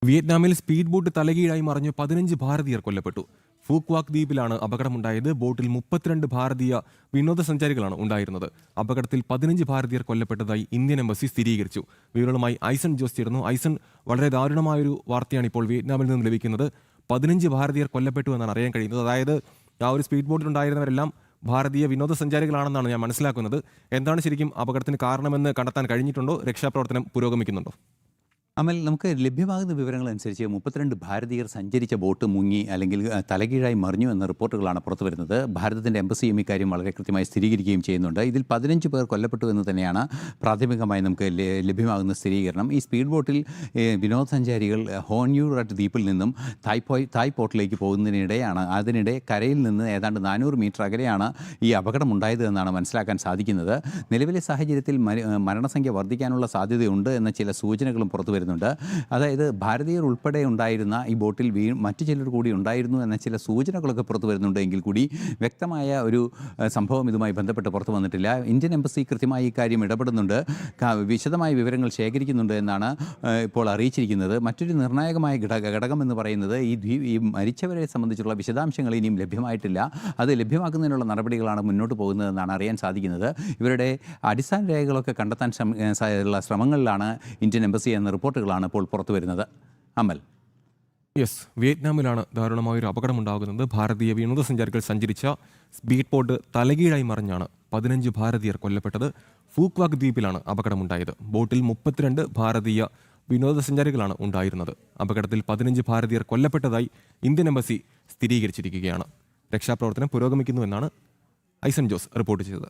വിയറ്റ്നാമിൽ speed boat തലകീഴായി മറിഞ്ഞ് 15 ഭാരതീയർ കൊല്ലപ്പെട്ടു. ഫൂക്വാക് ദ്വീപിലാണ് അപകടമുണ്ടായത്. ബോട്ടിൽ 32 ഭാരതീയ വിനോദസഞ്ചാരികളാണ് ഉണ്ടായിരുന്നത്. അപകടത്തിൽ 15 ഭാരതീയർ കൊല്ലപ്പെട്ടതായി ഇന്ത്യൻ എംബസി സ്ഥിരീകരിച്ചു. വിവരങ്ങളുമായി ഐസൺ ജോസ് ചേർന്നു. ഐസൺ, വളരെ ദാരുണമായൊരു വാർത്തയാണ് ഇപ്പോൾ വിയറ്റ്നാമിൽ നിന്ന് ലഭിക്കുന്നത്. 15 ഭാരതീയർ കൊല്ലപ്പെട്ടു എന്നാണ് അറിയാൻ കഴിയുന്നത്. അതായത് ആ ഒരു സ്പീഡ് ബോട്ടിലുണ്ടായിരുന്നവരെല്ലാം ഭാരതീയ വിനോദസഞ്ചാരികളാണെന്നാണ് ഞാൻ മനസ്സിലാക്കുന്നത്. എന്താണ് ശരിക്കും അപകടത്തിന് കാരണമെന്ന് കണ്ടെത്താൻ കഴിഞ്ഞിട്ടുണ്ടോ? രക്ഷാപ്രവർത്തനം പുരോഗമിക്കുന്നുണ്ടോ? അമൽ, നമുക്ക് ലഭ്യമാകുന്ന വിവരങ്ങളനുസരിച്ച് 32 ഭാരതീയർ സഞ്ചരിച്ച ബോട്ട് മുങ്ങി അല്ലെങ്കിൽ തലകീഴായി മറിഞ്ഞു എന്ന റിപ്പോർട്ടുകളാണ് പുറത്തു വരുന്നത്. ഭാരതത്തിൻ്റെ എംബസിയും ഇക്കാര്യം വളരെ കൃത്യമായി സ്ഥിരീകരിക്കുകയും ചെയ്യുന്നുണ്ട്. ഇതിൽ 15 പേർ കൊല്ലപ്പെട്ടു എന്ന് തന്നെയാണ് പ്രാഥമികമായി നമുക്ക് ലഭ്യമാകുന്ന സ്ഥിരീകരണം. ഈ സ്പീഡ് ബോട്ടിൽ വിനോദസഞ്ചാരികൾ ഹോൺയൂറട്ട് ദ്വീപിൽ നിന്നും തായ് പോർട്ടിലേക്ക് പോകുന്നതിനിടെയാണ്, അതിനിടെ കരയിൽ നിന്ന് ഏതാണ്ട് 400 മീറ്റർ അകലെയാണ് ഈ അപകടമുണ്ടായത് എന്നാണ് മനസ്സിലാക്കാൻ സാധിക്കുന്നത്. നിലവിലെ സാഹചര്യത്തിൽ മരണസംഖ്യ വർദ്ധിക്കാനുള്ള സാധ്യതയുണ്ട് എന്ന ചില സൂചനകളും പുറത്തു വരുന്നുണ്ട്. അതായത് ഭാരതീയർ ഉൾപ്പെടെ ഉണ്ടായിരുന്ന ഈ ബോട്ടിൽ മറ്റു ചിലർ കൂടി ഉണ്ടായിരുന്നു എന്ന ചില സൂചനകളൊക്കെ പുറത്തു വരുന്നുണ്ട്. എങ്കിൽ കൂടി വ്യക്തമായ ഒരു സംഭവം ഇതുമായി ബന്ധപ്പെട്ട് പുറത്തു വന്നിട്ടില്ല. ഇന്ത്യൻ എംബസി കൃത്യമായി ഈ കാര്യം ഇടപെടുന്നുണ്ട്, വിശദമായ വിവരങ്ങൾ ശേഖരിക്കുന്നുണ്ട് എന്നാണ് ഇപ്പോൾ അറിയിച്ചിരിക്കുന്നത്. മറ്റൊരു നിർണായകമായ ഘടകം എന്ന് പറയുന്നത് ഈ മരിച്ചവരെ സംബന്ധിച്ചുള്ള വിശദാംശങ്ങൾ ഇനിയും ലഭ്യമായിട്ടില്ല. അത് ലഭ്യമാക്കുന്നതിനുള്ള നടപടികളാണ് മുന്നോട്ട് പോകുന്നതെന്നാണ് അറിയാൻ സാധിക്കുന്നത്. ഇവരുടെ അടിസ്ഥാന രേഖകളൊക്കെ കണ്ടെത്താൻ ഉള്ള ശ്രമങ്ങളിലാണ് ഇന്ത്യൻ എംബസി എന്ന റിപ്പോർട്ടുകളാണ് ഇപ്പോൾ പുറത്തു വരുന്നത്. അമൽ, യെസ്, വിയറ്റ്നാമിലാണ് ദാരുണമായൊരു അപകടമുണ്ടാകുന്നത്. ഭാരതീയ വിനോദസഞ്ചാരികൾ സഞ്ചരിച്ച സ്പീഡ് ബോട്ട് തലകീഴായി മറിഞ്ഞാണ് 15 ഭാരതീയർ കൊല്ലപ്പെട്ടത്. ഫൂക്വാക് ദ്വീപിലാണ് അപകടമുണ്ടായത്. ബോട്ടിൽ 32 ഭാരതീയ വിനോദസഞ്ചാരികളാണ് ഉണ്ടായിരുന്നത്. അപകടത്തിൽ 15 ഭാരതീയർ കൊല്ലപ്പെട്ടതായി ഇന്ത്യൻ എംബസി സ്ഥിരീകരിച്ചിരിക്കുകയാണ്. രക്ഷാപ്രവർത്തനം പുരോഗമിക്കുന്നുവെന്നാണ് ഐസൺ ജോസ് റിപ്പോർട്ട് ചെയ്തത്.